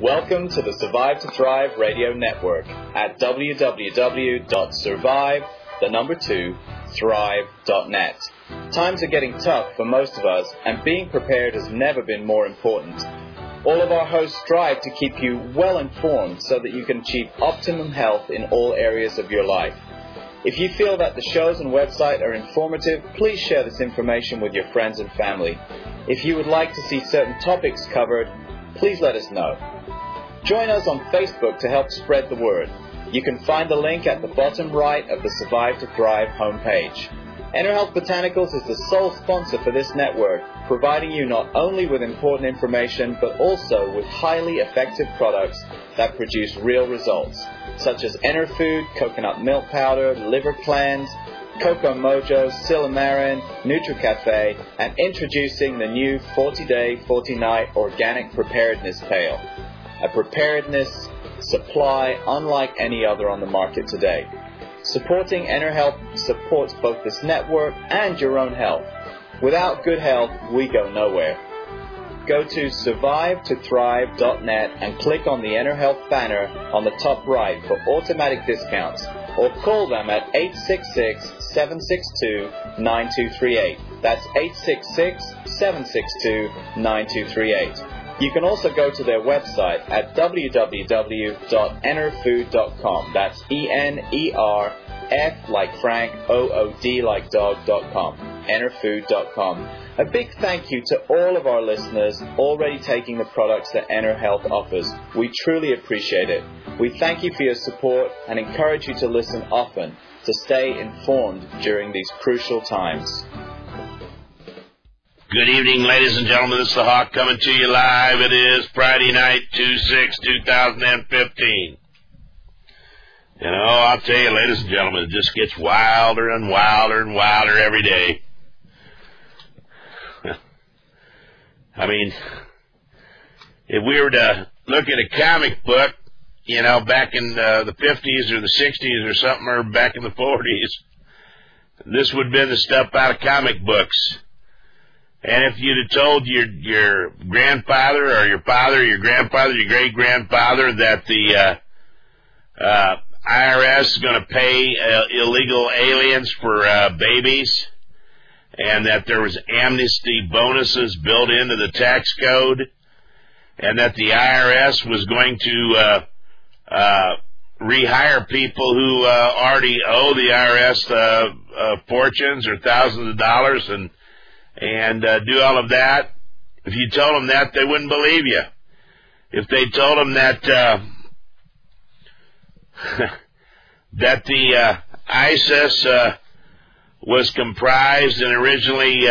Welcome to the Survive to Thrive Radio Network at www.survive2thrive.net. Times are getting tough for most of us, and being prepared has never been more important. All of our hosts strive to keep you well informed so that you can achieve optimum health in all areas of your life. If you feel that the shows and website are informative, please share this information with your friends and family. If you would like to see certain topics covered, please let us know. Join us on Facebook to help spread the word. You can find the link at the bottom right of the Survive to Thrive homepage. EnerHealth Botanicals is the sole sponsor for this network, providing you not only with important information, but also with highly effective products that produce real results, such as EnerFood, coconut milk powder, liver cleanse, Cocoa Mojo, Silymarin, NutriCafe, and introducing the new 40-day, 40-night organic preparedness pail. A preparedness supply unlike any other on the market today. Supporting EnerHealth supports both this network and your own health. Without good health, we go nowhere. Go to survivetothrive.net and click on the EnerHealth banner on the top right for automatic discounts, or call them at 866-762-9238. That's 866-762-9238. You can also go to their website at www.enerfood.com. That's ENERF like Frank, OOD like dog.com. Enerfood.com. A big thank you to all of our listeners already taking the products that EnerHealth offers. We truly appreciate it. We thank you for your support and encourage you to listen often to stay informed during these crucial times. Good evening, ladies and gentlemen. This is the Hawk coming to you live. It is Friday night, 2/6/2015. You know, I'll tell you, ladies and gentlemen, it just gets wilder and wilder and wilder every day. I mean, if we were to look at a comic book, you know, back in the 50s or the 60s or something, or back in the 40s, this would have been the stuff out of comic books. And if you'd have told your grandfather or your father, your grandfather, your great-grandfather that the IRS is going to pay illegal aliens for babies, and that there was amnesty bonuses built into the tax code, and that the IRS was going to rehire people who already owe the IRS fortunes or thousands of dollars and do all of that. If you told them that, they wouldn't believe you. If they told them that that the ISIS was comprised and originally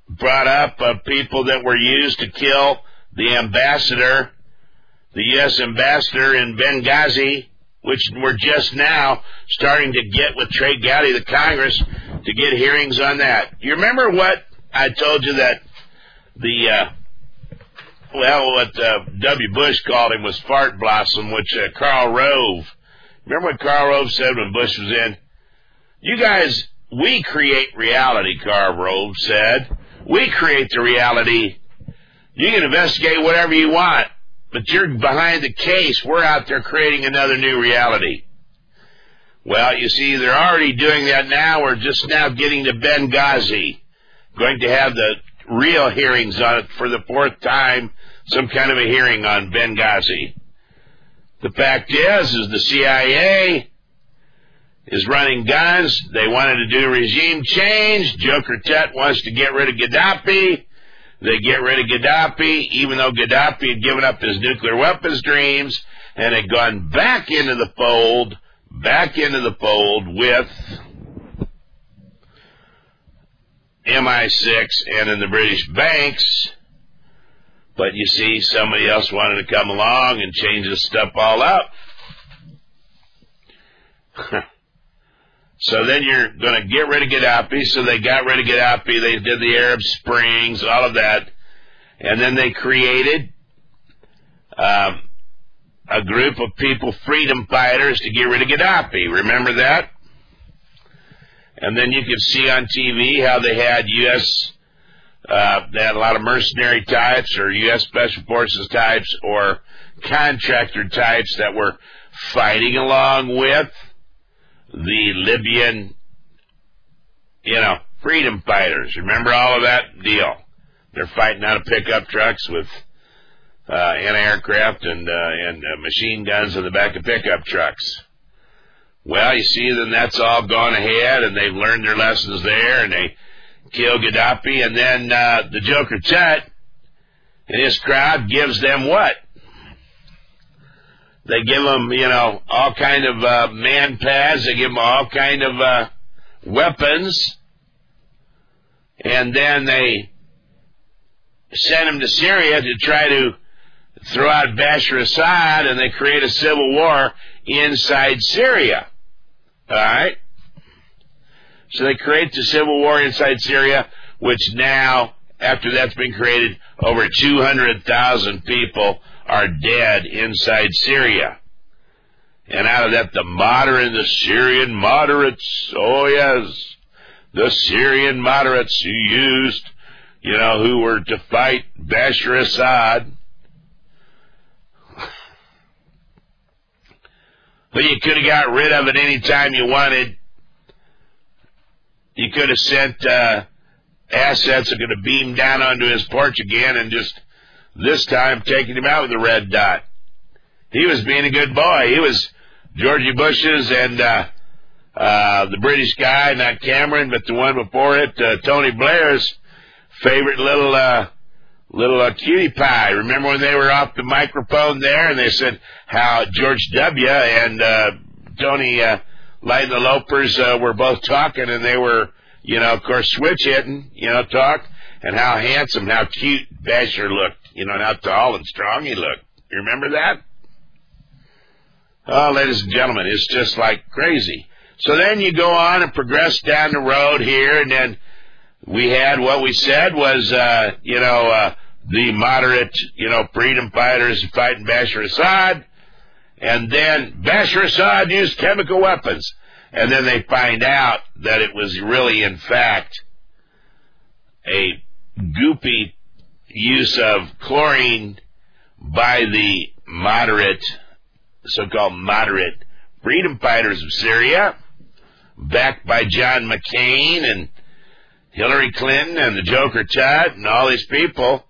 brought up of people that were used to kill the ambassador, the U.S. ambassador in Benghazi, which we're just now starting to get with Trey Gowdy, the Congress, to get hearings on that. You remember what I told you that what W. Bush called him was fart blossom, which Karl Rove, remember what Karl Rove said when Bush was in? You guys, we create reality, Karl Rove said. We create the reality. You can investigate whatever you want, but you're behind the case. We're out there creating another new reality. Well, you see, they're already doing that now. We're just now getting to Benghazi. Going to have the real hearings on it for the fourth time, some kind of a hearing on Benghazi. The fact is the CIA is running guns. They wanted to do regime change. Joker Tet wants to get rid of Gaddafi. They get rid of Gaddafi, even though Gaddafi had given up his nuclear weapons dreams and had gone back into the fold with MI6 and in the British banks. But you see, somebody else wanted to come along and change this stuff all up. So then you're going to get rid of Gaddafi. So they got rid of Gaddafi. They did the Arab Springs, all of that. And then they created a group of people, freedom fighters, to get rid of Gaddafi. Remember that? And then you could see on TV how they had U.S. They had a lot of mercenary types or U.S. Special Forces types or contractor types that were fighting along with the Libyan, freedom fighters. Remember all of that deal? They're fighting out of pickup trucks with anti-aircraft and machine guns in the back of pickup trucks. Well, you see, then that's all gone ahead, and they've learned their lessons there, and they kill Gaddafi, and then the Joker Tut and his crowd gives them what? They give them, all kind of man pads. They give them all kind of weapons, and then they send them to Syria to try to throw out Bashar Assad, and they create a civil war inside Syria. All right? So they create the civil war inside Syria, which now, after that's been created, over 200,000 people are dead inside Syria. And out of that, the Syrian moderates, oh yes, the Syrian moderates who were to fight Bashar Assad. But you could have got rid of it any time you wanted. You could have sent assets that could have beamed down onto his porch again and just this time taken him out with a red dot. He was being a good boy. He was Georgie Bush's and the British guy, not Cameron, but the one before it, Tony Blair's favorite little cutie pie. Remember when they were off the microphone there and they said how George W. and Tony Light and the Lopers were both talking, and they were, of course, switch hitting, talk, and how handsome, how cute Bashar looked, and how tall and strong he looked. You remember that? Oh, ladies and gentlemen, it's just like crazy. So then you go on and progress down the road here, and then we had what we said was, the moderate, freedom fighters fighting Bashar Assad. And then Bashar Assad used chemical weapons. And then they find out that it was really, in fact, a goopy use of chlorine by the so-called moderate freedom fighters of Syria, backed by John McCain and Hillary Clinton and the Joker Tut and all these people.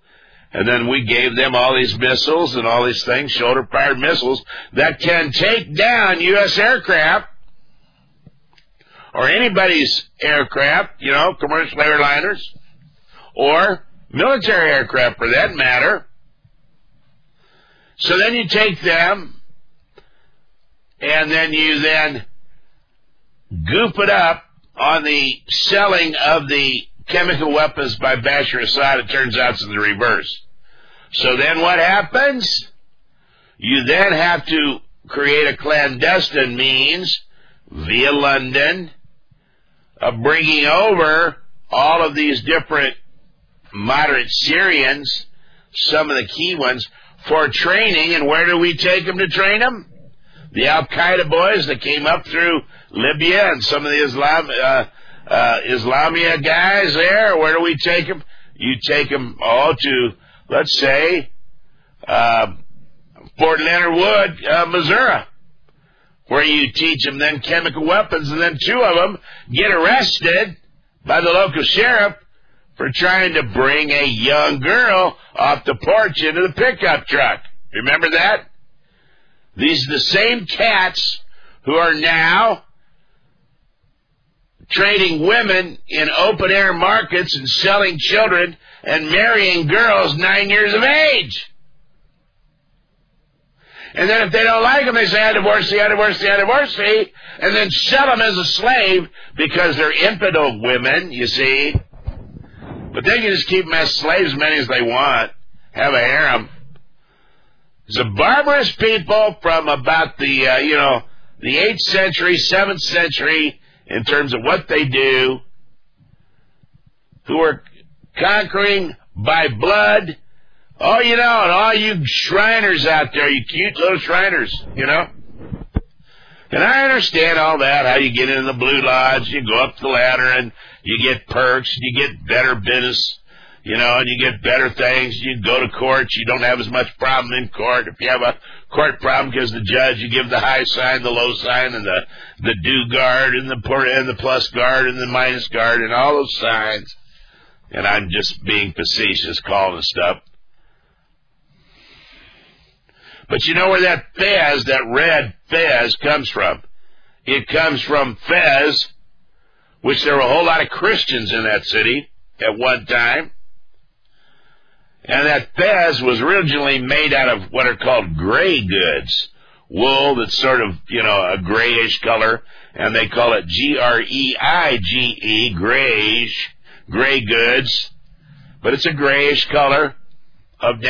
And then we gave them all these missiles and all these things, shoulder-fired missiles, that can take down U.S. aircraft or anybody's aircraft, commercial airliners, or military aircraft for that matter. So then you take them, and then you goop it up on the selling of the chemical weapons by Bashar Assad. It turns out it's the reverse. So then what happens? You then have to create a clandestine means via London of bringing over all of these different moderate Syrians, some of the key ones, for training. And where do we take them to train them? The Al-Qaeda boys that came up through Libya and some of the Islamia guys there. Where do we take them? You take them all to, let's say, Fort Leonard Wood, Missouri, where you teach them then chemical weapons, and then two of them get arrested by the local sheriff for trying to bring a young girl off the porch into the pickup truck. Remember that? These are the same cats who are now trading women in open-air markets and selling children and marrying girls 9 years of age. And then if they don't like them, they say, I divorce thee, I divorce thee, I divorce thee, and then sell them as a slave because they're infidel women, you see. But they can just keep them as slaves as many as they want, have a harem. It's a barbarous people from about the 8th century, 7th century, in terms of what they do, who are conquering by blood. Oh, and all you Shriners out there, you cute little Shriners, And I understand all that, how you get into the Blue Lodge, you go up the ladder and you get perks, you get better business, you know, and you get better things. You go to court. You don't have as much problem in court. If you have a court problem because the judge, you give the high sign, the low sign, and the do guard, and the plus guard, and the minus guard, and all those signs. And I'm just being facetious, calling it stuff. But you know where that fez, that red fez, comes from? It comes from Fez, which there were a whole lot of Christians in that city at one time. And that fez was originally made out of what are called gray goods. Wool that's sort of, you know, a grayish color. And they call it G-R-E-I-G-E, grayish, gray goods. But it's a grayish color of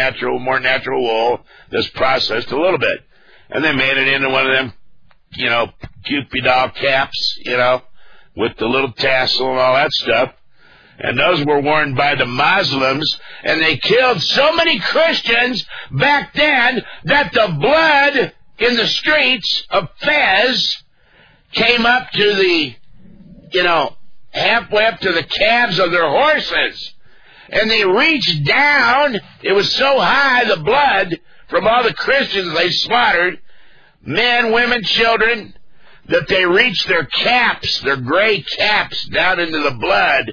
more natural wool that's processed a little bit. And they made it into one of them, you know, Cupid doll caps, you know, with the little tassel and all that stuff. And those were worn by the Muslims, and they killed so many Christians back then that the blood in the streets of Fez came up to the, you know, halfway up to the calves of their horses. And they reached down. It was so high, the blood from all the Christians they slaughtered, men, women, children, that they reached their caps, their gray caps, down into the blood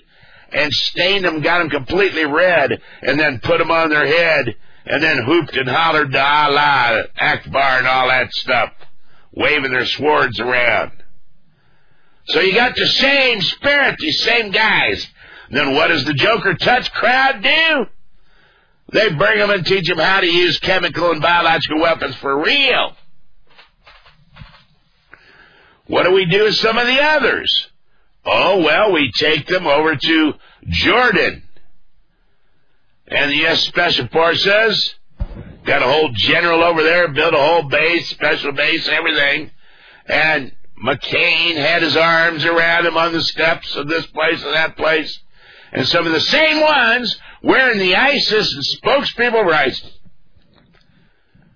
and stained them, got them completely red, and then put them on their head, and then hooped and hollered to Allah, Akbar, and all that stuff, waving their swords around. So you got the same spirit, these same guys. Then what does the Joker Touch crowd do? They bring them and teach them how to use chemical and biological weapons for real. What do we do with some of the others? Oh, well, we take them over to Jordan. And the U.S. Special Forces got a whole general over there, built a whole base, special base, everything. And McCain had his arms around him on the steps of this place and that place. And some of the same ones wearing the ISIS and spokespeople of ISIS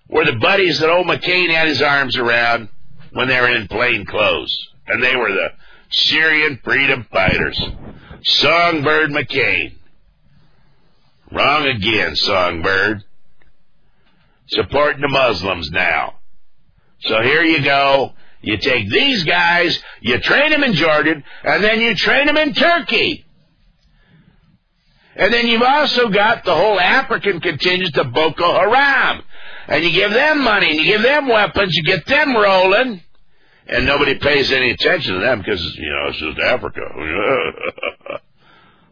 were the buddies that old McCain had his arms around when they were in plain clothes. And they were the Syrian freedom fighters. Songbird McCain. Wrong again, Songbird. Supporting the Muslims now. So here you go. You take these guys, you train them in Jordan, and then you train them in Turkey. And then you've also got the whole African contingent of Boko Haram. And you give them money, and you give them weapons, you get them rolling. And nobody pays any attention to them because, you know, it's just Africa.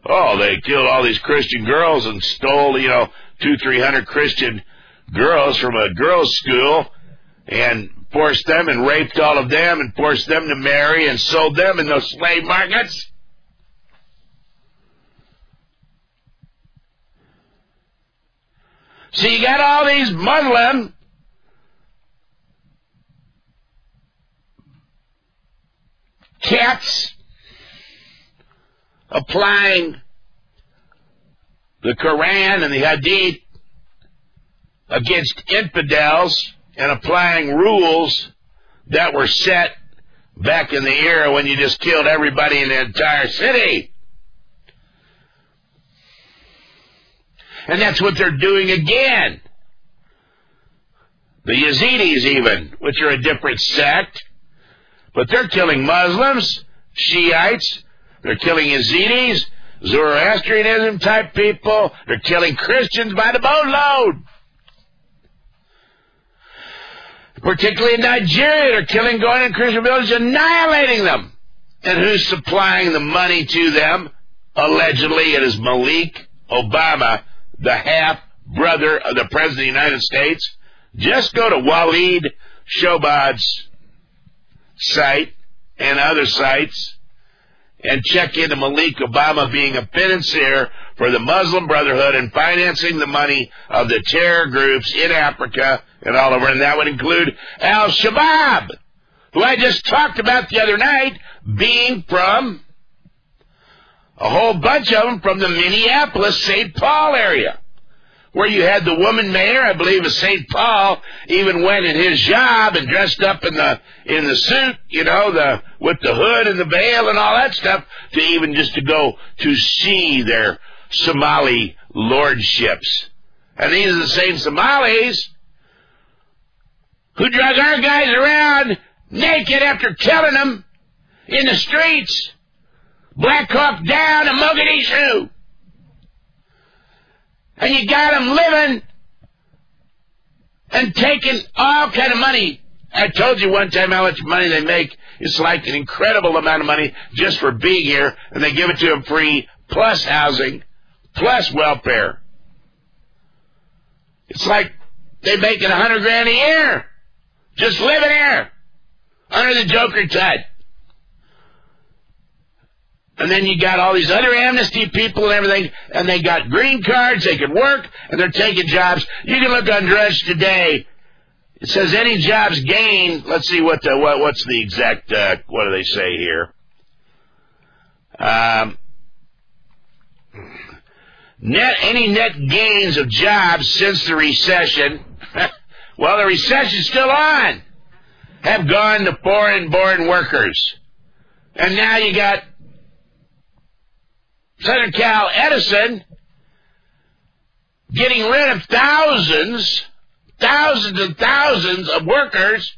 Oh, they killed all these Christian girls and stole, 200-300 Christian girls from a girls' school and forced them and raped all of them and forced them to marry and sold them in those slave markets. So you got all these Muslim cats applying the Quran and the Hadith against infidels and applying rules that were set back in the era when you just killed everybody in the entire city. And that's what they're doing again. The Yazidis even, which are a different sect, but they're killing Muslims, Shiites, they're killing Yazidis, Zoroastrianism type people, they're killing Christians by the boatload. Particularly in Nigeria, they're killing, going in Christian villages, annihilating them. And who's supplying the money to them? Allegedly, it is Malik Obama, the half-brother of the President of the United States. Just go to Waleed Shobad's site and other sites and check into Malik Obama being a financier for the Muslim Brotherhood and financing the money of the terror groups in Africa and all over. And that would include Al-Shabaab, who I just talked about the other night, being from a whole bunch of them from the Minneapolis-St. Paul area, where you had the woman mayor, I believe, of St. Paul, even went in his job and dressed up in the suit, with the hood and the veil and all that stuff, to even just to go to see their Somali lordships. And these are the same Somalis who drug our guys around naked after killing them in the streets. Black Hawk Down in Mogadishu. And you got them living and taking all kind of money. I told you one time how much money they make. It's like an incredible amount of money just for being here, and they give it to them free, plus housing, plus welfare. It's like they're making $100,000 a year just living here under the Joker tide. And then you got all these other amnesty people and everything, and they got green cards, they can work, and they're taking jobs. You can look on Drudge today. It says any jobs gained. Let's see what's the exact, what do they say here? Any net gains of jobs since the recession, well, the recession's still on, have gone to foreign-born workers. And now you got Southern Cal Edison getting rid of thousands and thousands of workers,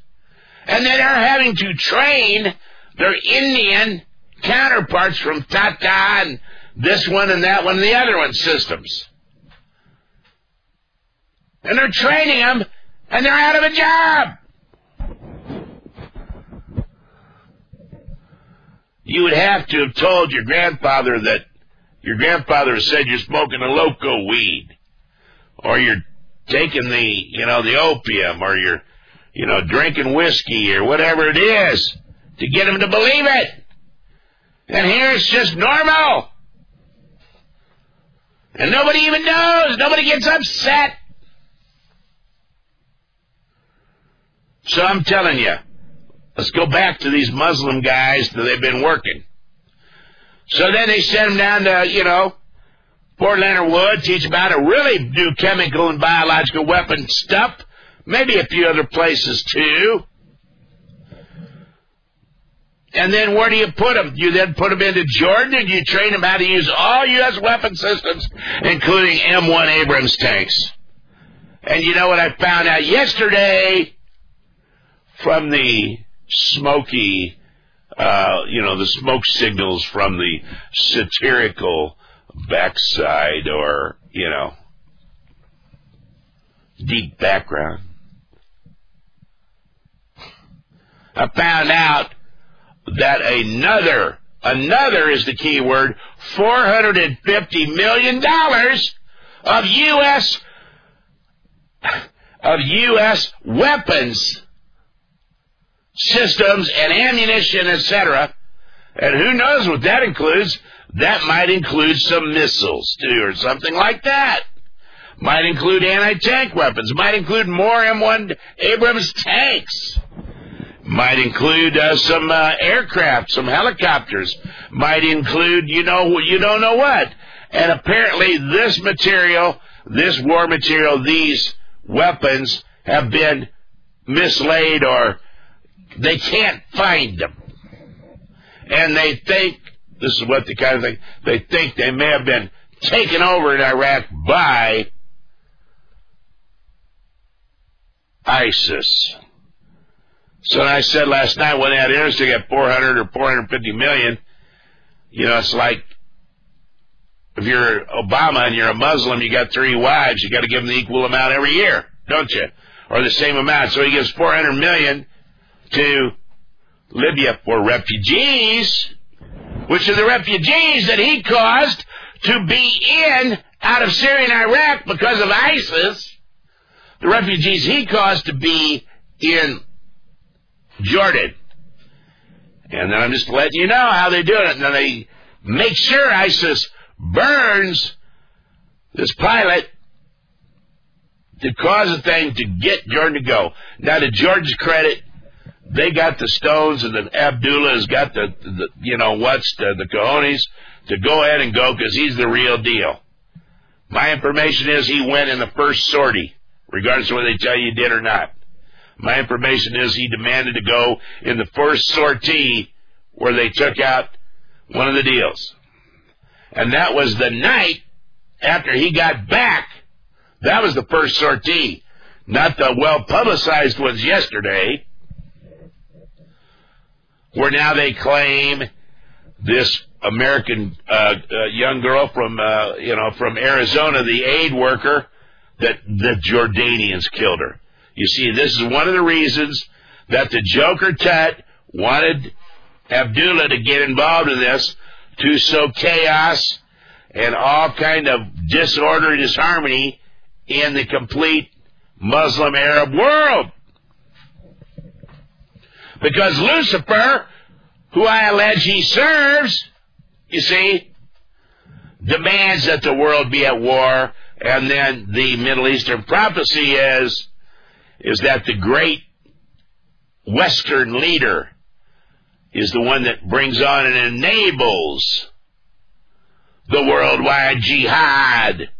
and then they're having to train their Indian counterparts from Tata and this one and that one and the other one systems. And they're training them, and they're out of a job. You would have to have told your grandfather that your grandfather said you're smoking a loco weed, or you're taking the opium, or you're, drinking whiskey, or whatever it is, to get him to believe it. And here it's just normal. And nobody even knows. Nobody gets upset. So I'm telling you, let's go back to these Muslim guys that they've been working. So then they send them down to, Fort Leonard Wood, teach them how to really do chemical and biological weapon stuff. Maybe a few other places too. And then where do you put them? You then put them into Jordan, and you train them how to use all U.S. weapon systems, including M1 Abrams tanks. And you know what I found out yesterday from the smoky, the smoke signals from the satirical backside, or, deep background. I found out that another is the key word, $450 million of U.S. weapons systems and ammunition, etc. And who knows what that includes? That might include some missiles, too, or something like that. Might include anti-tank weapons. Might include more M1 Abrams tanks. Might include some aircraft, some helicopters. Might include, you don't know what. And apparently this material, this war material, these weapons have been mislaid, or they can't find them. And they think, this is what the kind of thing, they think they may have been taken over in Iraq by ISIS. So I said last night, when they had interest to get 400 or 450 million, it's like if you're Obama and you're a Muslim, you got 3 wives, you got to give them the equal amount every year, don't you? Or the same amount. So he gives 400 million to Libya for refugees, which are the refugees that he caused to be out of Syria and Iraq because of ISIS. The refugees he caused to be in Jordan. And then I'm just letting you know how they do it. And then they make sure ISIS burns this pilot to cause a thing to get Jordan to go. Now, to Jordan's credit, they got the stones, and then Abdullah has got the cojones to go ahead and go, because he's the real deal. My information is he went in the first sortie, regardless of whether they tell you he did or not. My information is he demanded to go in the first sortie where they took out one of the deals. And that was the night after he got back. That was the first sortie, not the well-publicized ones yesterday, where now they claim this American young girl from Arizona, the aid worker, that the Jordanians killed her. You see, this is one of the reasons that the Joker Tut wanted Abdullah to get involved in this, to sow chaos and all kind of disorder and disharmony in the complete Muslim Arab world. Because Lucifer, who I allege he serves, you see, demands that the world be at war, and then the Middle Eastern prophecy is that the great Western leader is the one that brings on and enables the worldwide jihad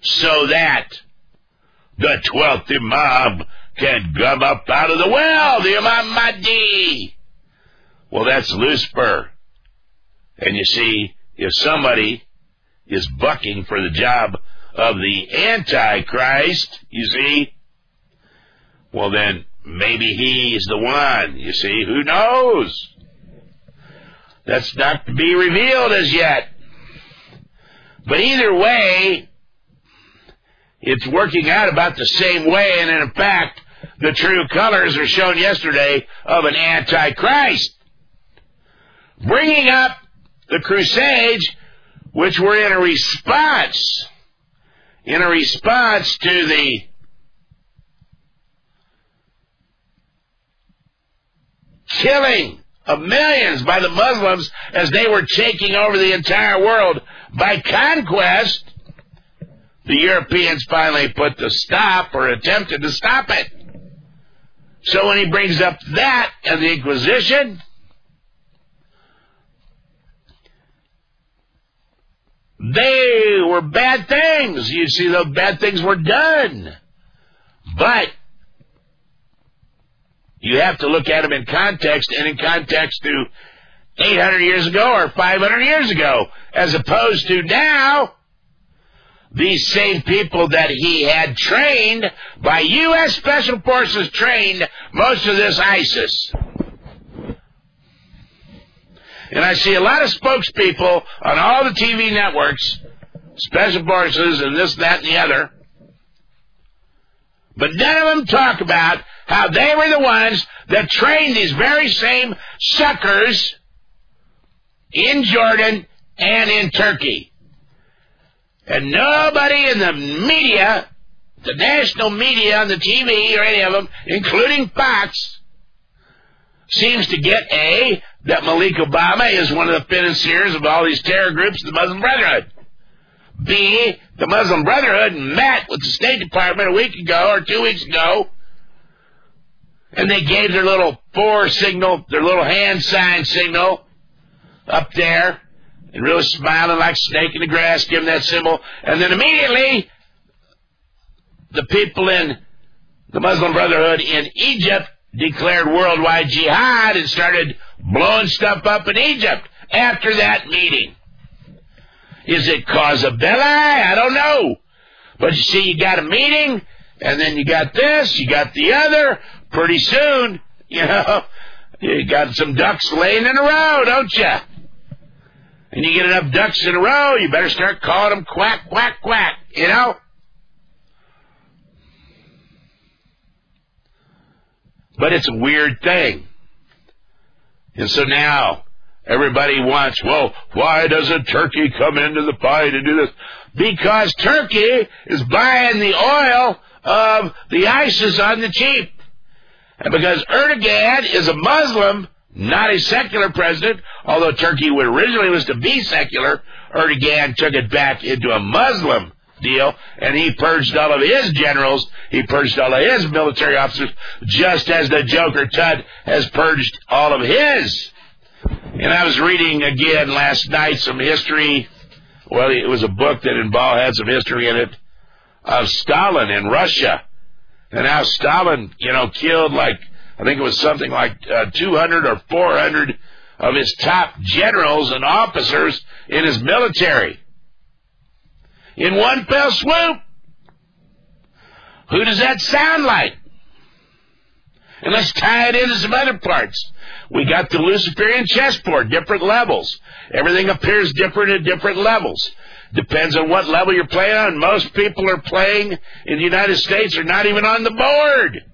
so that the 12th Imam can come up out of the well, the Imam Mahdi. Well, that's Lucifer. And you see, if somebody is bucking for the job of the Antichrist, you see, well then maybe he's the one, you see, who knows? That's not to be revealed as yet. But either way, it's working out about the same way, and in fact, the true colors are shown yesterday of an Antichrist. Bringing up the Crusades, which were in a response to the killing of millions by the Muslims as they were taking over the entire world by conquest. The Europeans finally put the stop, or attempted to stop it. So when he brings up that and the Inquisition, they were bad things. You see, those bad things were done. But you have to look at them in context, and in context to 800 years ago or 500 years ago, as opposed to now, these same people that he had trained by U.S. Special Forces trained most of this ISIS. And I see a lot of spokespeople on all the TV networks, Special Forces and this, that, and the other, but none of them talk about how they were the ones that trained these very same suckers in Jordan and in Turkey. And nobody in the media, the national media on the TV or any of them, including Fox, seems to get A, that Malik Obama is one of the financiers of all these terror groups, the Muslim Brotherhood. B, the Muslim Brotherhood met with the State Department a week ago or 2 weeks ago, and they gave their little signal, their little hand sign signal up there, and really smiling like a snake in the grass, giving that symbol. And then immediately, the people in the Muslim Brotherhood in Egypt declared worldwide jihad and started blowing stuff up in Egypt after that meeting. Is it causa belli? I don't know. But you see, you got a meeting, and then you got this, you got the other. Pretty soon, you got some ducks laying in a row, don't you? And you get enough ducks in a row, you better start calling them quack, quack, quack, But it's a weird thing. And so now, everybody wants, well, why doesn't Turkey come into the fight and do this? Because Turkey is buying the oil of the ISIS on the cheap. And because Erdogan is a Muslim, not a secular president, although Turkey originally was to be secular, Erdogan took it back into a Muslim deal, and he purged all of his generals, he purged all of his military officers, just as the Joker Tut has purged all of his. And I was reading again last night some history, well, it was a book that had some history in it, of Stalin in Russia. And how Stalin, killed I think it was something like 200 or 400 of his top generals and officers in his military. in one fell swoop. Who does that sound like? And let's tie it into some other parts. We got the Luciferian chessboard, different levels. Everything appears different at different levels. Depends on what level you're playing on. Most people are playing in the United States are not even on the board.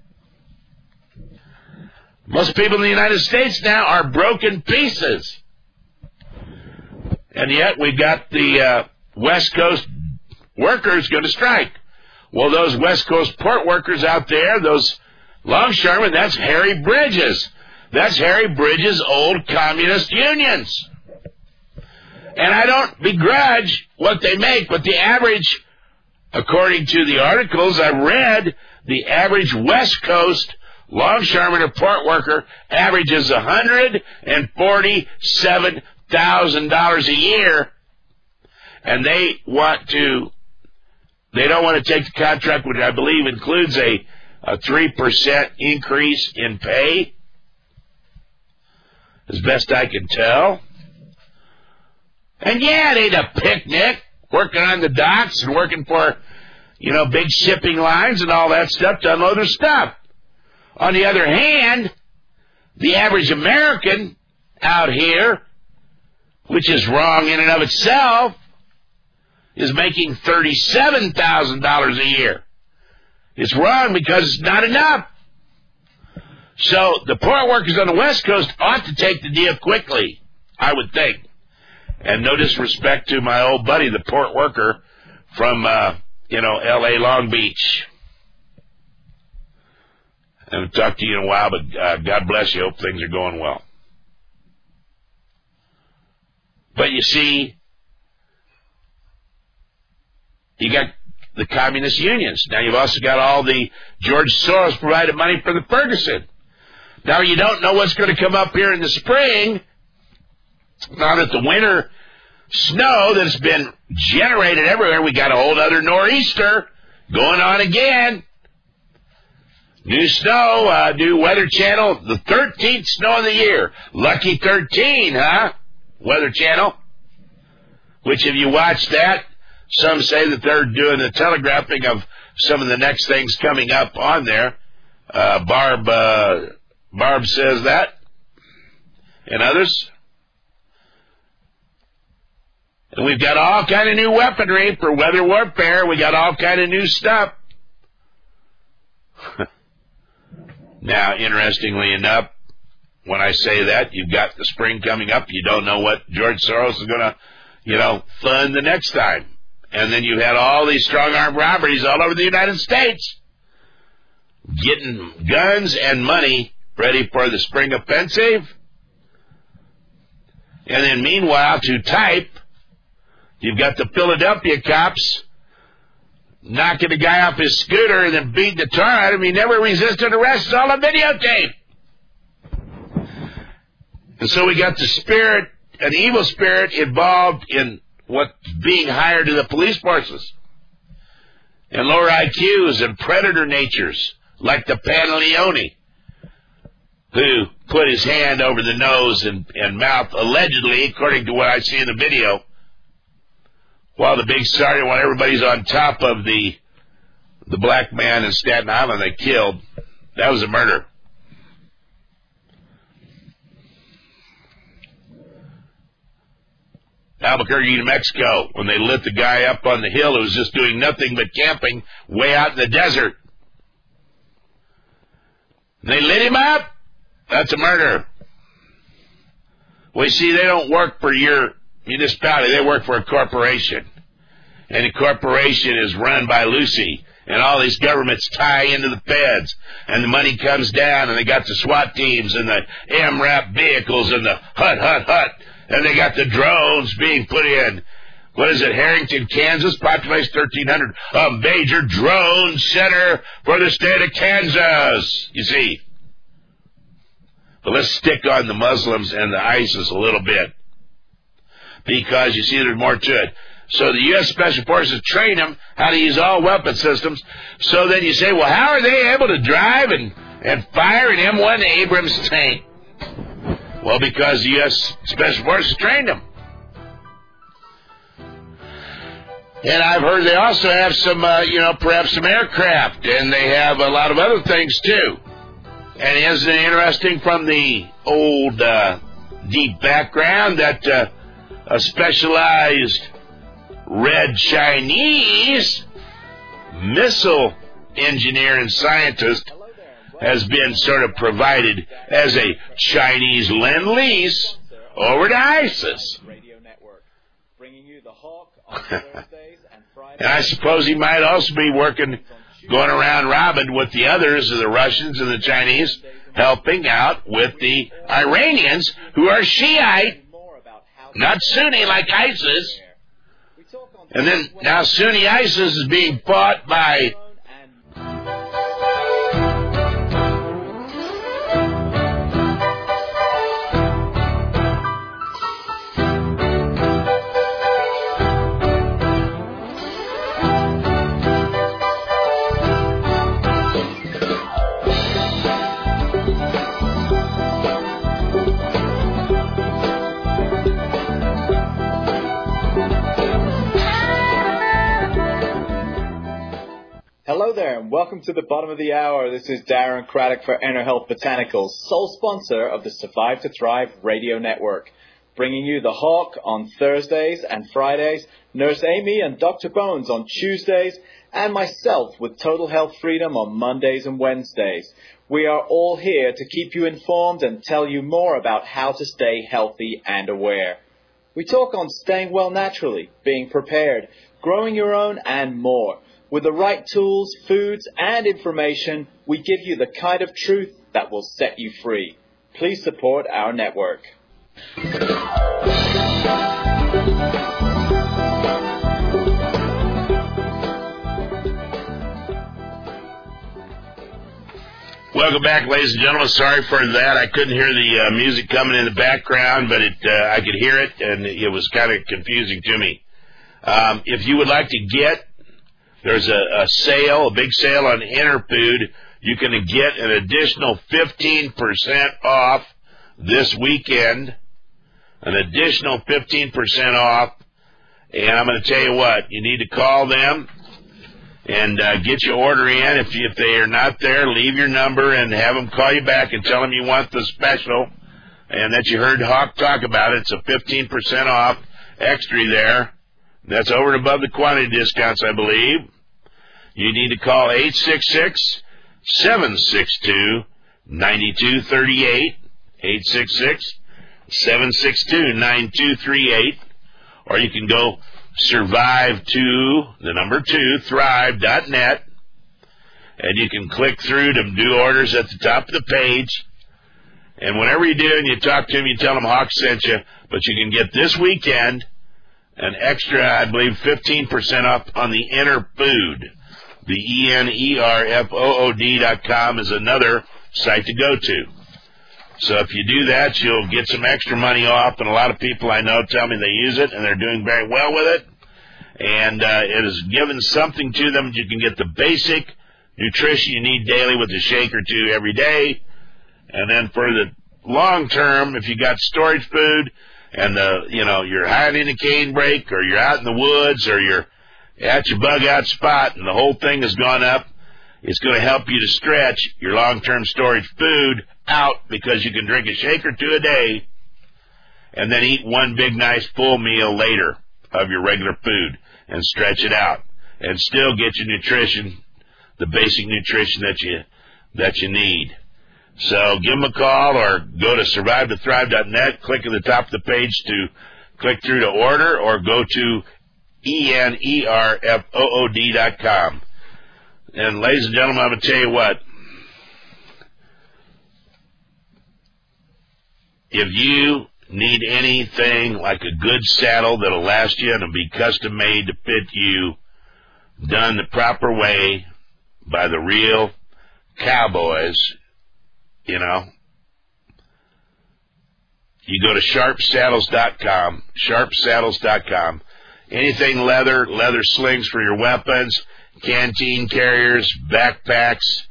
Most people in the United States now are broken pieces. And yet we've got the West Coast workers going to strike. Well, those West Coast port workers out there, those longshoremen, that's Harry Bridges. That's Harry Bridges' old communist unions. And I don't begrudge what they make, but the average, according to the articles I read, the average West Coast longshoreman or port worker averages $147,000 a year, and they don't want to take the contract, which I believe includes a 3% increase in pay, as best I can tell. And yeah, it ain't a picnic, working on the docks and working for, big shipping lines and all that stuff to unload their stuff. On the other hand, the average American out here, which is wrong in and of itself, is making $37,000 a year. It's wrong because it's not enough. So the port workers on the West Coast ought to take the deal quickly, I would think. And no disrespect to my old buddy, the port worker from, L.A. Long Beach. I haven't talked to you in a while, but God bless you. Hope things are going well. But you see, you got the communist unions. Now you've also got all the George Soros provided money for the Ferguson. Now you don't know what's going to come up here in the spring. Now that the winter snow that's been generated everywhere, we got a whole other nor'easter going on again. New snow, new Weather Channel, the 13th snow of the year. Lucky 13, huh? Weather Channel. Which if you watch that, some say that they're doing the telegraphing of some of the next things coming up on there. Barb says that. And others. And we've got all kind of new weaponry for weather warfare. We got all kind of new stuff. Now, interestingly enough, when I say that, you've got the spring coming up. You don't know what George Soros is going to, fund the next time. And then you had all these strong-arm robberies all over the United States, getting guns and money ready for the spring offensive. And then meanwhile, to type, you've got the Philadelphia cops knocking the guy off his scooter and then beating the tar out of him. He never resisted arrest. It's all on videotape. And so we got the spirit, an evil spirit involved in what's being hired to the police forces. And lower IQs and predator natures like the Pantaleone, who put his hand over the nose and mouth, allegedly, according to what I see in the video, while the big sergeant, while everybody's on top of the black man in Staten Island they killed. That was a murder. Albuquerque, New Mexico, when they lit the guy up on the hill who was just doing nothing but camping way out in the desert. They lit him up. That's a murder. Well, you see, they don't work for your municipality. They work for a corporation. And the corporation is run by Lucy. And all these governments tie into the feds. And the money comes down, and they got the SWAT teams and the MRAP vehicles and the hut. And they got the drones being put in. What is it, Harrington, Kansas? Population 1,300. A major drone center for the state of Kansas, you see. But let's stick on the Muslims and the ISIS a little bit. Because, you see, there's more to it. So the U.S. Special Forces train them how to use all weapon systems. So then you say, well, how are they able to drive and fire an M1 Abrams tank? Well, because the U.S. Special Forces trained them. And I've heard they also have some, perhaps some aircraft, and they have a lot of other things, too. And isn't it interesting from the old deep background that a specialized red Chinese missile engineer and scientist has been sort of provided as a Chinese lend-lease over to ISIS. And I suppose he might also be going around robbing with the others, the Russians and the Chinese, helping out with the Iranians, who are Shiite, not Sunni like ISIS. And then now Sunni ISIS is being fought by Hello there, and welcome to the bottom of the hour. This is Darren Craddock for Inner Health Botanicals, sole sponsor of the Survive to Thrive radio network. Bringing you the Hawk on Thursdays and Fridays, Nurse Amy and Dr. Bones on Tuesdays, and myself with Total Health Freedom on Mondays and Wednesdays. We are all here to keep you informed and tell you more about how to stay healthy and aware. We talk on staying well naturally, being prepared, growing your own, and more. With the right tools, foods, and information, we give you the kind of truth that will set you free. Please support our network. Welcome back, ladies and gentlemen. Sorry for that. I couldn't hear the music coming in the background, but I could hear it, and it was kind of confusing to me. If you would like to get, there's a sale, a big sale on Interfood. You can get an additional 15% off this weekend, an additional 15% off. And I'm going to tell you what, you need to call them and get your order in. If they are not there, leave your number and have them call you back and tell them you want the special and that you heard Hawk talk about it. It's a 15% off extra there. That's over and above the quantity discounts, I believe. You need to call 866-762-9238, 866-762-9238, or you can go thrive.net, and you can click through to do orders at the top of the page. And whenever you do and you talk to them, you tell them Hawk sent you, but you can get this weekend an extra, I believe, 15% off on the Interfood. The ENERFOOD.com is another site to go to. So if you do that, you'll get some extra money off, and a lot of people I know tell me they use it, and they're doing very well with it. And it has given something to them. You can get the basic nutrition you need daily with a shake or two every day. And then for the long term, if you got storage food, and you're hiding in a cane break, or you're out in the woods, or you're at your bug out spot and the whole thing has gone up, it's going to help you to stretch your long-term storage food out, because you can drink a shake or two a day and then eat one big nice full meal later of your regular food and stretch it out and still get your nutrition, the basic nutrition that you need. So give them a call or go to survivetothrive.net, click at the top of the page to click through to order, or go to ENERFOOD.com. And ladies and gentlemen, I'm going to tell you what. If you need anything like a good saddle that'll last you and will be custom made to fit you, done the proper way by the real cowboys, you go to sharpsaddles.com, sharpsaddles.com. Anything leather slings for your weapons, canteen carriers, backpacks,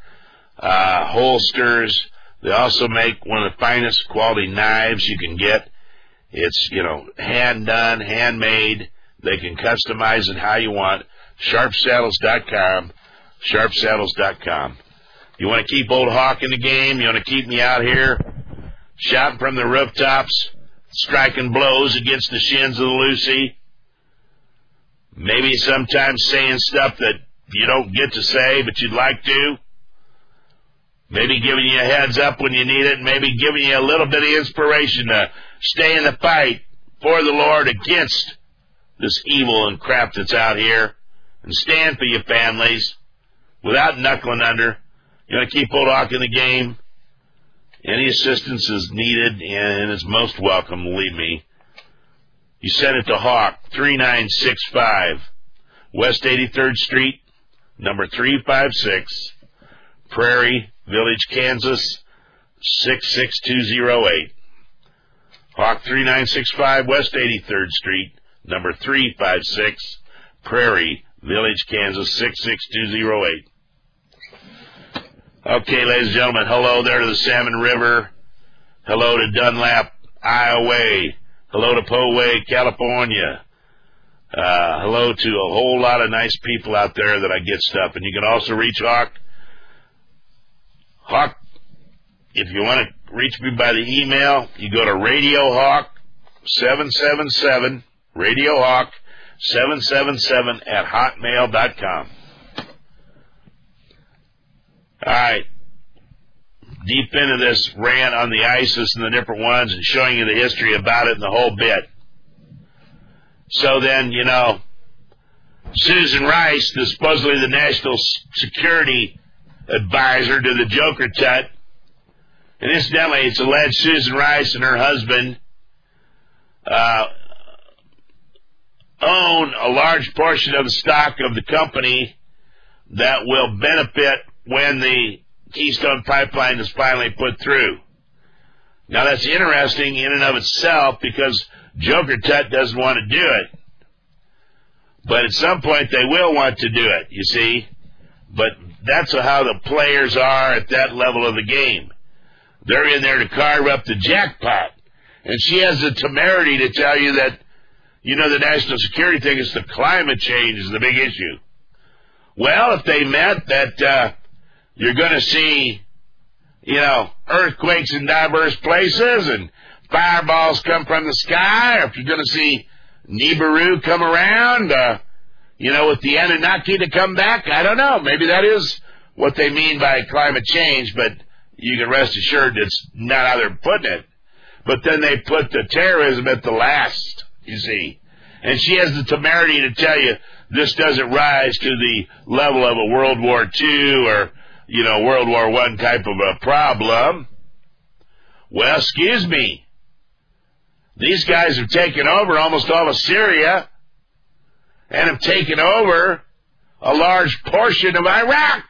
holsters. They also make one of the finest quality knives you can get. It's, hand done, handmade, They can customize it how you want. Sharpsaddles.com. Sharpsaddles.com. You want to keep old Hawk in the game? You want to keep me out here shouting from the rooftops, striking blows against the shins of the Lucy? Maybe sometimes saying stuff that you don't get to say, but you'd like to. Maybe giving you a heads up when you need it. Maybe giving you a little bit of inspiration to stay in the fight for the Lord against this evil and crap that's out here. And stand for your families without knuckling under. You want to keep old Hawk in the game? Any assistance is needed and is most welcome, believe me. You send it to Hawk, 3965, West 83rd Street, number 356, Prairie Village, Kansas, 66208. Hawk, 3965, West 83rd Street, number 356, Prairie Village, Kansas, 66208. Okay, ladies and gentlemen, hello there to the Salmon River. Hello to Dunlap, Iowa. Hello to Poway, California. Hello to a whole lot of nice people out there that I get stuff. And you can also reach Hawk. Hawk, if you want to reach me by the email, you go to Radio Hawk 777, Radio Hawk 777 at hotmail.com. All right. Deep into this rant on the ISIS and the different ones and showing you the history about it and the whole bit. So then, you know, Susan Rice, supposedly the national security advisor to the Joker Tut, and incidentally, it's alleged Susan Rice and her husband own a large portion of the stock of the company that will benefit when the Keystone Pipeline is finally put through. Now that's interesting in and of itself because Joker Tut doesn't want to do it. But at some point they will want to do it, you see. But that's how the players are at that level of the game. They're in there to carve up the jackpot. And she has the temerity to tell you that, you know, the national security thing is the climate change is the big issue. Well, if they meant that you're going to see, you know, earthquakes in diverse places and fireballs come from the sky, or if you're going to see Nibiru come around, you know, with the Anunnaki to come back, I don't know. Maybe that is what they mean by climate change, but you can rest assured it's not how they're putting it. But then they put the terrorism at the last, you see. And she has the temerity to tell you this doesn't rise to the level of a World War II or, you know, World War I type of a problem. Well, excuse me. These guys have taken over almost all of Syria and have taken over a large portion of Iraq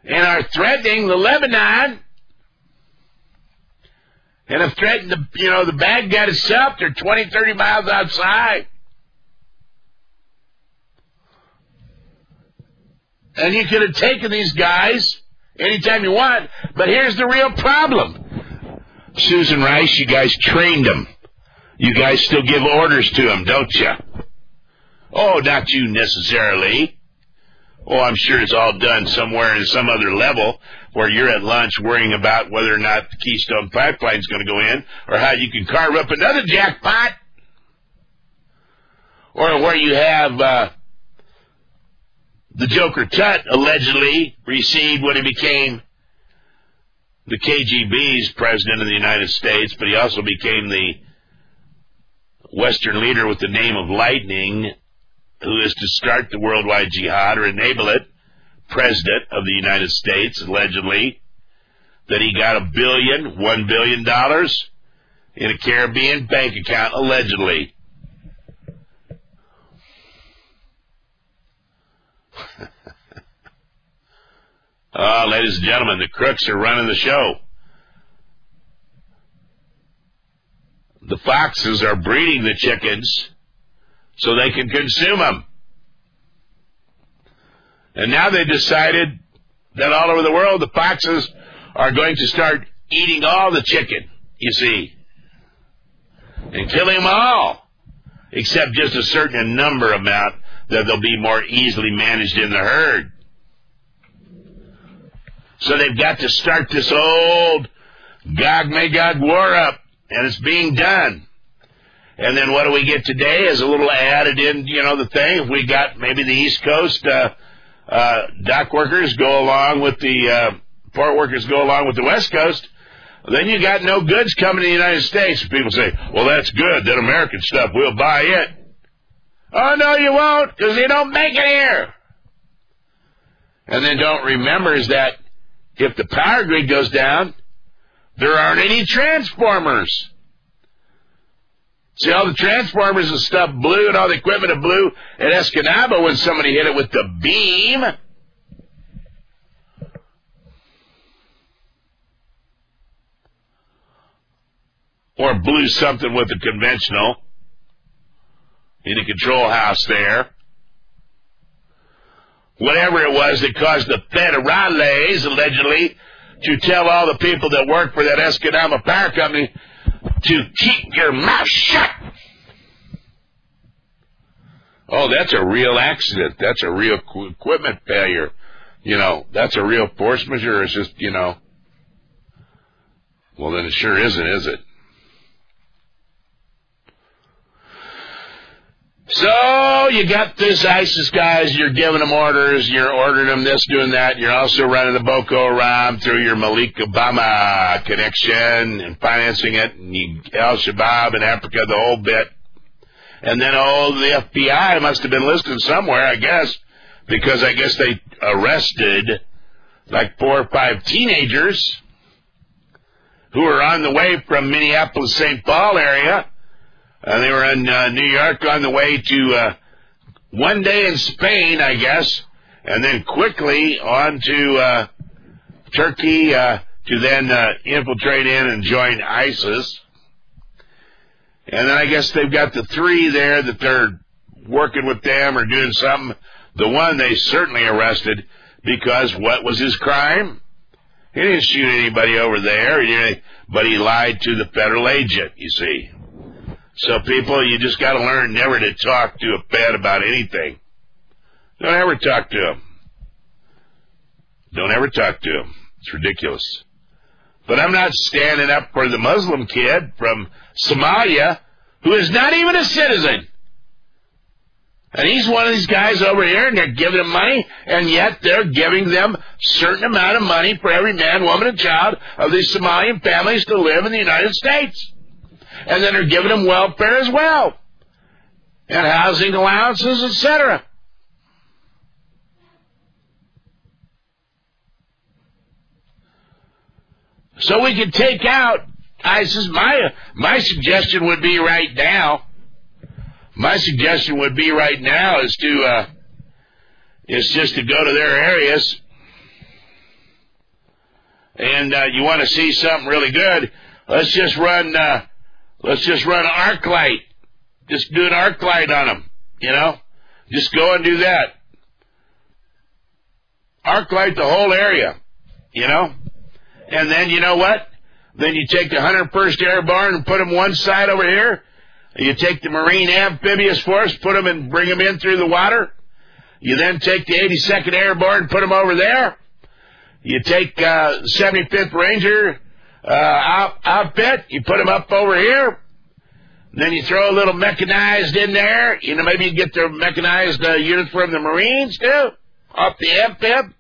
and are threatening the Lebanon and have threatened the, you know, the Baghdad itself. They're 20, 30 miles outside. And you could have taken these guys anytime you want. But here's the real problem. Susan Rice, you guys trained them. You guys still give orders to them, don't you? Oh, not you necessarily. Oh, I'm sure it's all done somewhere in some other level where you're at lunch worrying about whether or not the Keystone Pipeline is going to go in or how you can carve up another jackpot. Or where you have the Joker Tut allegedly received when he became the KGB's president of the United States, but he also became the Western leader with the name of Lightning, who is to start the worldwide jihad or enable it, president of the United States, allegedly, that he got $1 billion in a Caribbean bank account, allegedly. Ladies and gentlemen, the crooks are running the show. The foxes are breeding the chickens so they can consume them. And now they decided that all over the world the foxes are going to start eating all the chicken, you see. and killing them all, except just a certain number amount that they'll be more easily managed in the herd. So they've got to start this old Gog-Magog war up, and it's being done. And then what do we get today as a little added in, the thing? If we got maybe the East Coast dock workers go along with the port workers go along with the West Coast, then you got no goods coming to the United States. People say, well, that's good. That American stuff, we'll buy it. Oh, no, you won't, because they don't make it here. And then don't remember is that if the power grid goes down, there aren't any transformers. See, all the transformers and stuff blew, and all the equipment that blew at Escanaba when somebody hit it with the beam. Or blew something with a conventional in the control house there. Whatever it was that caused the federales, allegedly, to tell all the people that work for that Escanaba Power Company to keep your mouth shut. Oh, that's a real accident. That's a real equipment failure. That's a real force majeure. It's just, well, then it sure isn't, is it? So, you got this ISIS guys, you're giving them orders, you're ordering them this, doing that, you're also running the Boko Haram through your Malik Obama connection and financing it, and Al-Shabaab in Africa, the whole bit. And then, the FBI must have been listening somewhere, I guess, because I guess they arrested like 4 or 5 teenagers who were on the way from Minneapolis, St. Paul area. They were in New York on the way to one day in Spain, I guess, and then quickly on to Turkey to then infiltrate in and join ISIS. And then I guess they've got the 3 there that they're working with them or doing something. The one they certainly arrested because what was his crime? He didn't shoot anybody over there, but he lied to the federal agent, you see. So people, you just got to learn never to talk to a Fed about anything. Don't ever talk to him. Don't ever talk to him. It's ridiculous. But I'm not standing up for the Muslim kid from Somalia who is not even a citizen. And he's one of these guys over here, and they're giving him money, and yet they're giving them a certain amount of money for every man, woman, and child of these Somalian families to live in the United States. And then they're giving them welfare as well, and housing allowances, etc. So we can take out ISIS. My suggestion would be right now. My suggestion would be right now is just to go to their areas, and you want to see something really good. Let's just run arc light. Just do an arc light on them, Just go and do that. Arc light the whole area, And then you know what? Then you take the 101st Airborne and put them one side over here. You take the Marine Amphibious Force, bring them in through the water. You then take the 82nd Airborne and put them over there. You take 75th Ranger outfit, you put them up over here. And then you throw a little mechanized in there. Maybe you get the mechanized units from the Marines, too, off the amphib.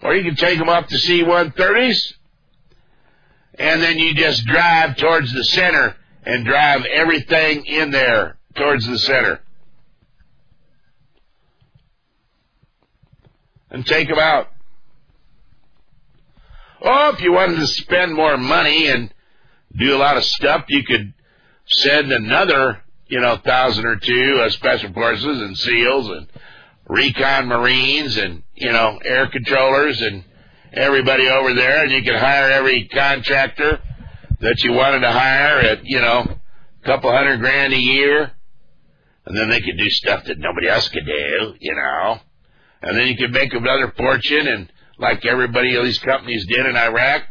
Or you can take them off the C-130s. And then you just drive towards the center and drive everything in there towards the center. And take them out. Oh, if you wanted to spend more money and do a lot of stuff, you could send another, 1,000 or 2 special forces and SEALs and recon Marines and, air controllers and everybody over there, and you could hire every contractor that you wanted to hire at, a couple $100,000 a year. And then they could do stuff that nobody else could do, And then you could make another fortune, and like everybody, all these companies did in Iraq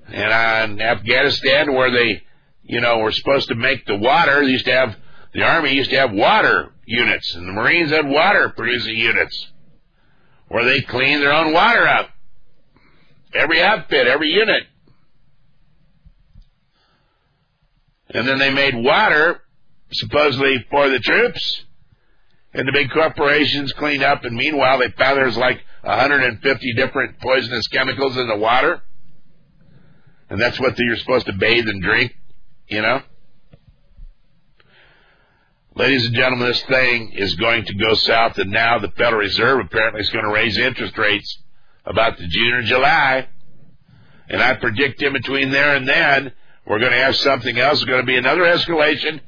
and on Afghanistan, where they, were supposed to make the water. The Army used to have water units, and the Marines had water producing units where they cleaned their own water up. Every outfit, every unit. And then they made water, supposedly for the troops, and the big corporations cleaned up, and meanwhile they found there's like 150 different poisonous chemicals in the water. And that's what you're supposed to bathe and drink, Ladies and gentlemen, this thing is going to go south, and now the Federal Reserve apparently is going to raise interest rates about the June or July. And I predict in between there and then, we're going to have something else. There's going to be another escalation.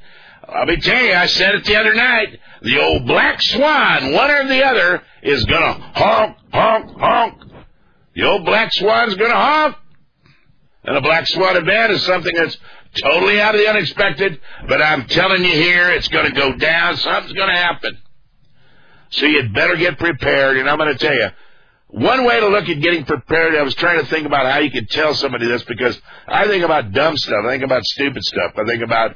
Let me tell you, I said it the other night, the old black swan, one or the other, is going to honk, honk, honk. The old black swan's going to honk. And a black swan event is something that's totally out of the unexpected, but I'm telling you here, it's going to go down. Something's going to happen. So you'd better get prepared, and I'm going to tell you, one way to look at getting prepared, I was trying to think about how you could tell somebody this, because I think about dumb stuff. I think about stupid stuff. I think about,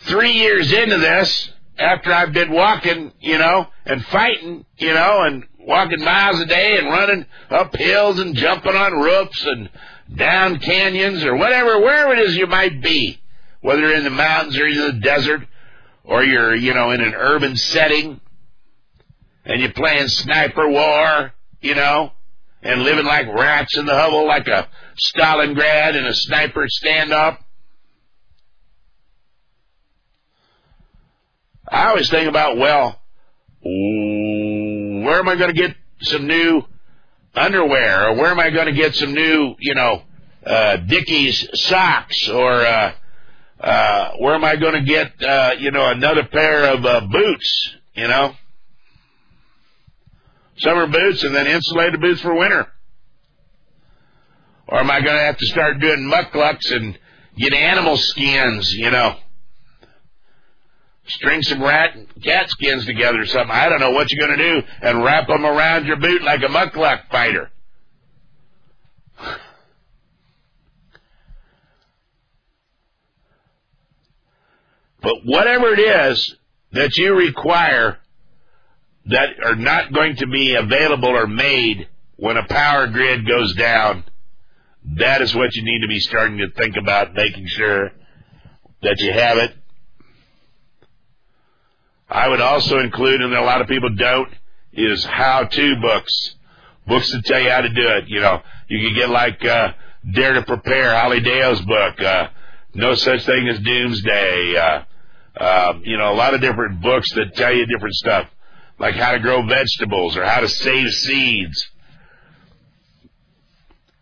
3 years into this, after I've been walking, and fighting, and walking miles a day and running up hills and jumping on roofs and down canyons or wherever it is you might be, whether you're in the mountains or in the desert or you're, in an urban setting and you're playing sniper war, and living like rats in the hovel like a Stalingrad in a sniper standoff. I always think about, where am I going to get some new underwear, or where am I going to get some new, Dickies socks, or where am I going to get, another pair of boots, summer boots and then insulated boots for winter? Or am I going to have to start doing mucklucks and get animal skins, string some rat and cat skins together or something. I don't know what you're going to do, and wrap them around your boot like a muckluck fighter. But whatever it is that you require that are not going to be available or made when a power grid goes down, that is what you need to be starting to think about, making sure that you have it. I would also include, and a lot of people don't, is how-to books. Books that tell you how to do it. You can get like Dare to Prepare, Holly Dale's book, No Such Thing as Doomsday, a lot of different books that tell you different stuff, like how to grow vegetables or how to save seeds,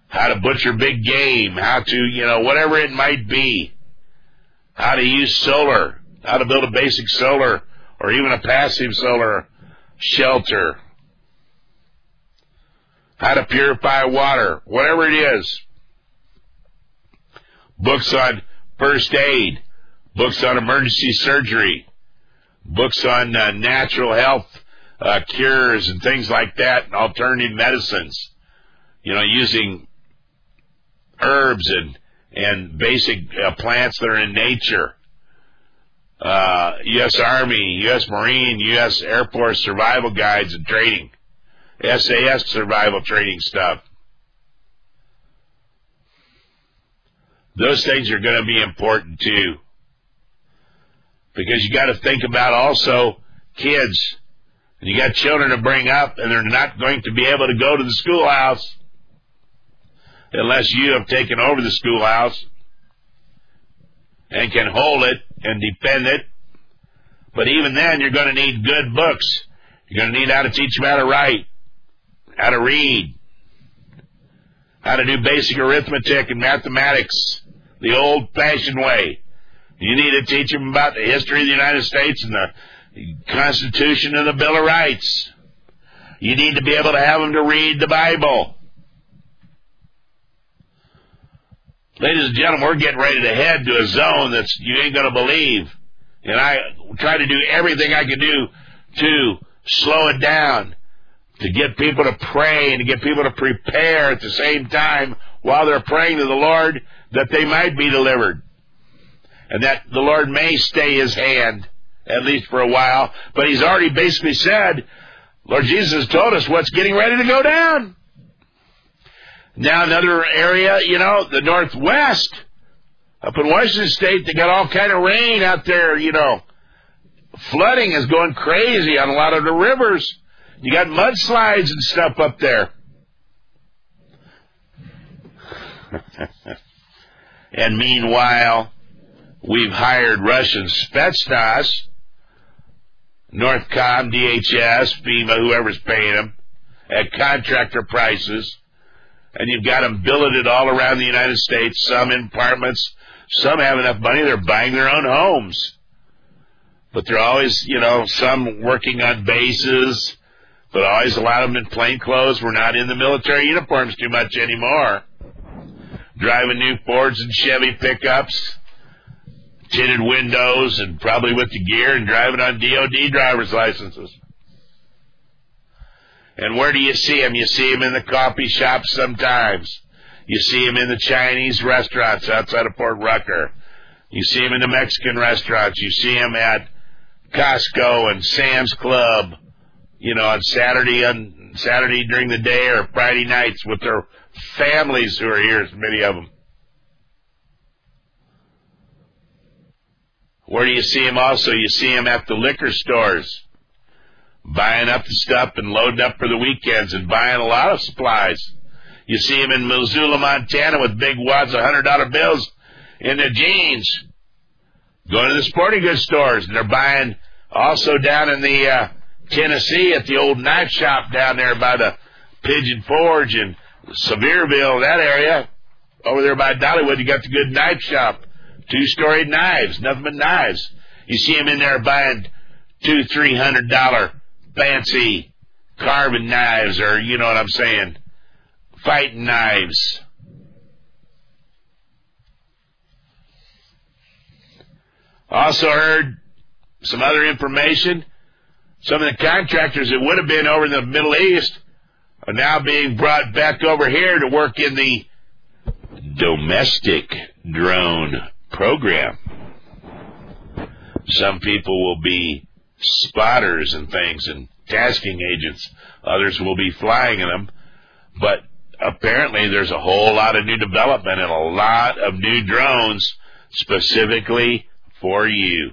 how to butcher big game, how to, whatever it might be, how to use solar, how to build a basic solar or even a passive solar shelter, how to purify water, whatever it is. Books on first aid, books on emergency surgery, books on natural health cures and things like that, and alternative medicines, using herbs and basic plants that are in nature. U.S. Army, U.S. Marine, U.S. Air Force survival guides and training, SAS survival training stuff. Those things are going to be important too, because you got to think about also kids, and you got children to bring up, and they're not going to be able to go to the schoolhouse unless you have taken over the schoolhouse and can hold it and defend it. But even then, you're going to need good books. You're going to need how to teach them how to write, how to read, how to do basic arithmetic and mathematics the old-fashioned way. You need to teach them about the history of the United States and the Constitution and the Bill of Rights. You need to be able to have them to read the Bible. Ladies and gentlemen, we're getting ready to head to a zone that's you ain't going to believe. And I try to do everything I can do to slow it down, to get people to pray and to get people to prepare at the same time while they're praying to the Lord, that they might be delivered, and that the Lord may stay his hand, at least for a while. But he's already basically said, Lord Jesus told us what's getting ready to go down. Now another area, the Northwest, up in Washington State, they got all kind of rain out there, Flooding is going crazy on a lot of the rivers. You got mudslides and stuff up there. And meanwhile, we've hired Russian Spetsnaz, Northcom, DHS, FEMA, whoever's paying them, at contractor prices. And you've got them billeted all around the United States, some in apartments, some have enough money, they're buying their own homes. But they're always, some working on bases, but always a lot of them in plain clothes. We're not in the military uniforms too much anymore. Driving new Fords and Chevy pickups, tinted windows, and probably with the gear, and driving on DOD driver's licenses. And where do you see them? You see them in the coffee shops sometimes. You see them in the Chinese restaurants outside of Port Rucker. You see them in the Mexican restaurants. You see them at Costco and Sam's Club, on Saturday during the day or Friday nights with their families who are here, many of them. Where do you see them also? You see them at the liquor stores, buying up the stuff and loading up for the weekends and buying a lot of supplies. You see them in Missoula, Montana with big wads of $100 bills in their jeans, going to the sporting goods stores, and they're buying also down in the Tennessee at the old knife shop down there by the Pigeon Forge and Sevierville, that area. Over there by Dollywood, you got the good knife shop. 2-story knives, nothing but knives. You see them in there buying $200-300 fancy carving knives, or you know what I'm saying, fighting knives. Also heard some other information. Some of the contractors that would have been over in the Middle East are now being brought back over here to work in the domestic drone program. Some people will be spotters and things and tasking agents. Others will be flying in them. But apparently there's a whole lot of new development and a lot of new drones specifically for you.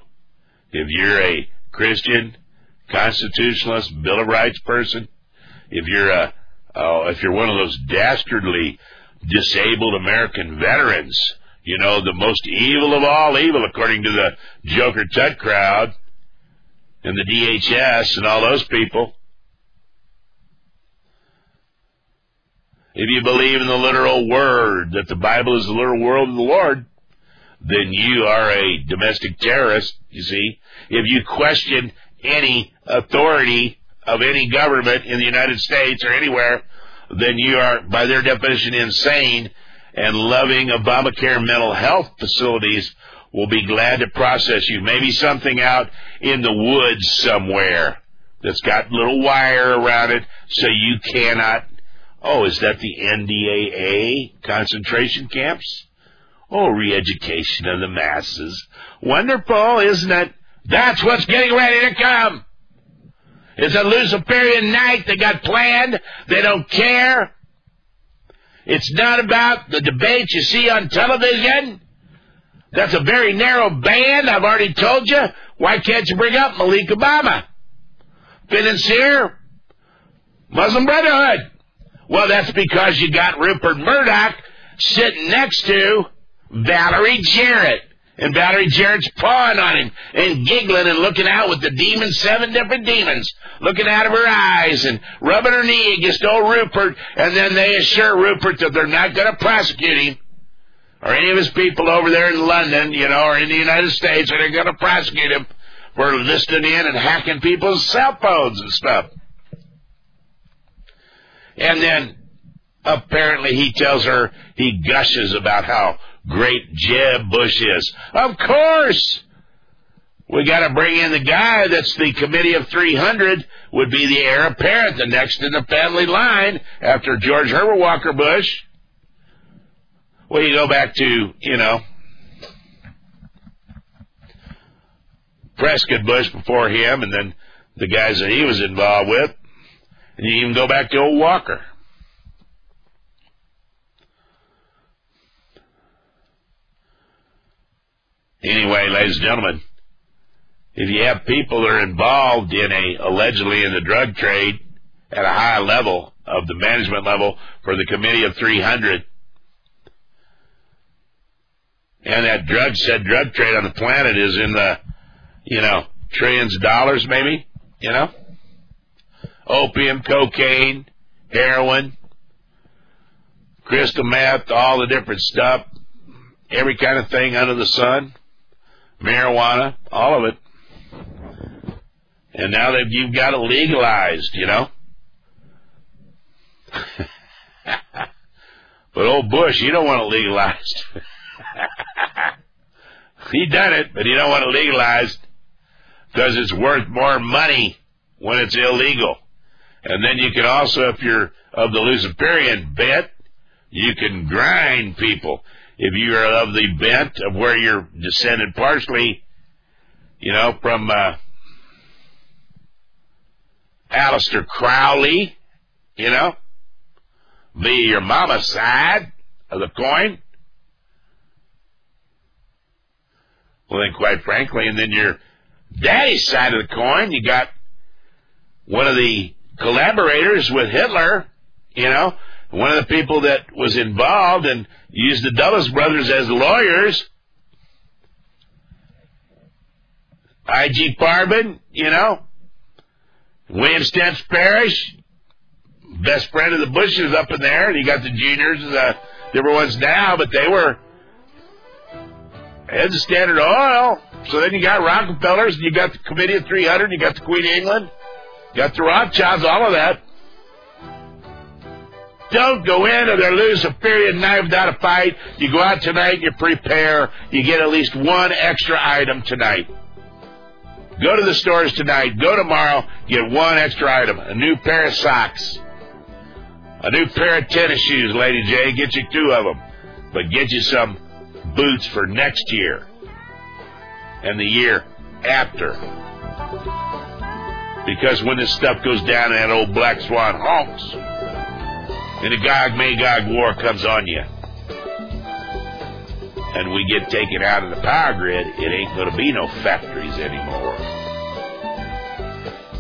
If you're a Christian, constitutionalist, Bill of Rights person, if you're one of those dastardly disabled American veterans, the most evil of all evil, according to the Joker Tut crowd and the DHS and all those people. If you believe in the literal word, that the Bible is the literal word of the Lord, then you are a domestic terrorist, you see. If you question any authority of any government in the United States or anywhere, then you are, by their definition, insane, and loving Obamacare mental health facilities will be glad to process you. Maybe something out in the woods somewhere that's got little wire around it so you cannot. Oh, is that the NDAA concentration camps? Oh, re-education of the masses. Wonderful, isn't it? That's what's getting ready to come. It's a Luciferian night they got planned. They don't care. It's not about the debates you see on television. That's a very narrow band, I've already told you. Why can't you bring up Malik Obama? Financier, Muslim Brotherhood. Well, that's because you got Rupert Murdoch sitting next to Valerie Jarrett. And Valerie Jarrett's pawing on him and giggling and looking out with the demons, 7 different demons, looking out of her eyes and rubbing her knee against old Rupert. And then they assure Rupert that they're not going to prosecute him or any of his people over there in London, or in the United States, or they're going to prosecute him for listening in and hacking people's cell phones and stuff. And then apparently he tells her, he gushes about how great Jeb Bush is. Of course! We got to bring in the guy that's the committee of 300, would be the heir apparent, the next in the family line after George Herbert Walker Bush. Well, you go back to, Prescott Bush before him, and then the guys that he was involved with. And you even go back to old Walker. Anyway, ladies and gentlemen, if you have people that are involved allegedly in the drug trade at a high level of the management level for the Committee of 300, and that drug trade on the planet is in the, trillions of dollars maybe, opium, cocaine, heroin, crystal meth, all the different stuff, every kind of thing under the sun, marijuana, all of it. And now that you've got it legalized, But old Bush, you don't want it legalized. He done it, but he don't want it legalized because it's worth more money when it's illegal. And then you can also, if you're of the Luciferian bent, you can grind people. If you are of the bent of where you're descended partially, from Aleister Crowley, via your mama's side of the coin. Well, then, quite frankly, and then your daddy's side of the coin, you got one of the collaborators with Hitler, one of the people that was involved and used the Dulles brothers as lawyers, I.G. Farben, William Stentz Parrish, best friend of the Bushes up in there, and you got the juniors, the different ones now, but they were heads of Standard Oil. So then you got Rockefellers, and you got the Committee of 300, and you got the Queen of England, you got the Rothschilds, all of that. Don't go into their Luciferian night without a fight. You go out tonight, you prepare, you get at least one extra item tonight. Go to the stores tonight, go tomorrow, get one extra item, a new pair of socks, a new pair of tennis shoes, Lady J, get you 2 of them, but get you some boots for next year and the year after. Because when this stuff goes down in that old Black Swan honks, and the Gog-Magog war comes on you, and we get taken out of the power grid, it ain't going to be no factories anymore.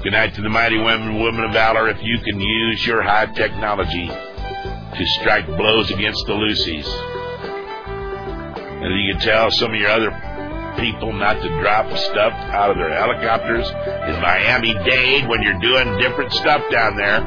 Good night to the mighty women of valor. If you can use your high technology to strike blows against the Lucies, and you can tell some of your other people not to drop stuff out of their helicopters in Miami-Dade when you're doing different stuff down there,